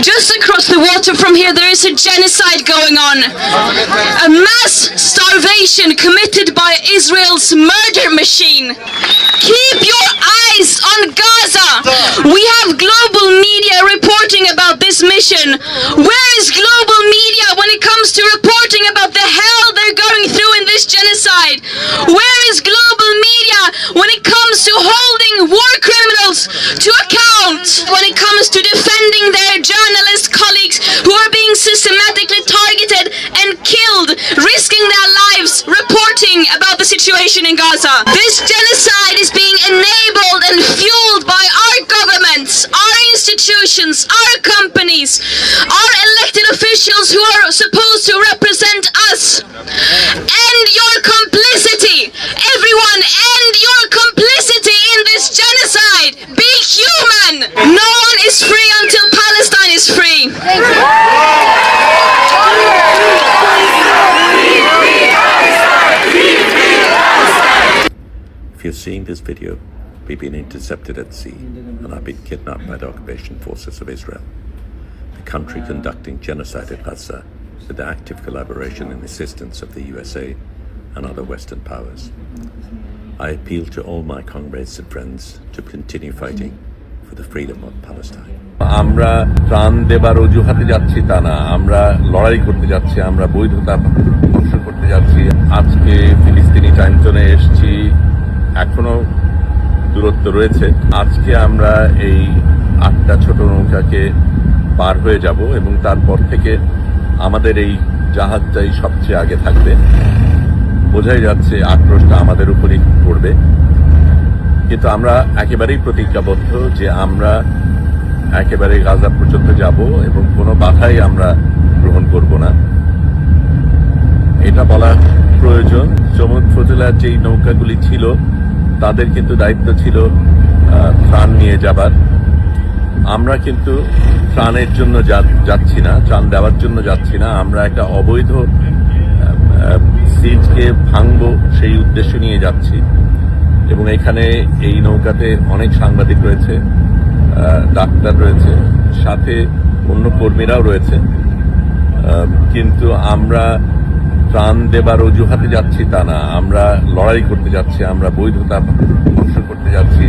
Just across the water from here, there is a genocide going on. A mass starvation committed by Israel's murder machine. Keep your eyes on Gaza. We have global media reporting about this mission. Where is global media when it comes to reporting about the hell they're going through in this genocide? Where is global media when it comes to holding war criminals to account? When it comes to defending their journalist colleagues who are being systematically targeted and killed, risking their lives reporting about the situation in Gaza. This genocide is being enabled and fueled by our governments, our institutions, our companies, our elected officials who are supposed to represent us. End your complicity, everyone, end your complicity in this genocide. Be human. No one is free until Palestine is free. If you're seeing this video, we've been intercepted at sea and have been kidnapped by the occupation forces of Israel, the country conducting genocide in Gaza with the active collaboration and assistance of the USA and other Western powers. I appeal to all my comrades and friends to continue fighting for the freedom of Palestine. আমরা ত্রাণ দেবার অজুহাতে যাচ্ছি তা না, আমরা লড়াই করতে যাচ্ছি, আমরা বৈধতা ধ্বংস করতে যাচ্ছি। আজকে ফিলিস্তিনি টাইম জোনে এসেছি, এখনো দূরত্ব রয়েছে। আজকে আমরা এই 8টা ছোট নৌকাকে পার হয়ে যাব এবং তারপর থেকে আমাদের এই জাহাজটাই সবচেয়ে আগে থাকবে। বোঝাই যাচ্ছে আক্রোশটা আমাদের উপরই পড়বে, কিন্তু আমরা একেবারেই প্রতিজ্ঞাবদ্ধ যে আমরা একেবারে গাজা পর্যন্ত যাব এবং কোনো বাধাই আমরা গ্রহণ করব না। এটা বলা প্রয়োজন। যমুনা ফজিলার যেই নৌকাগুলি ছিল তাদের কিন্তু দায়িত্ব ছিল ত্রাণ নিয়ে যাবার। আমরা কিন্তু ত্রাণের জন্য যাচ্ছি না, ত্রাণ দেওয়ার জন্য যাচ্ছি না। আমরা একটা অবৈধ সিজকে ভাঙবো সেই উদ্দেশ্য নিয়ে যাচ্ছি। এবং এখানে এই নৌকাতে অনেক সাংবাদিক রয়েছে, ডাক্তার রয়েছে, সাথে অন্য কর্মীরাও রয়েছে। কিন্তু আমরা ত্রাণ দেবার অজুহাতে যাচ্ছি তা না, আমরা লড়াই করতে যাচ্ছি, আমরা বৈধতা ধ্বংস করতে যাচ্ছি।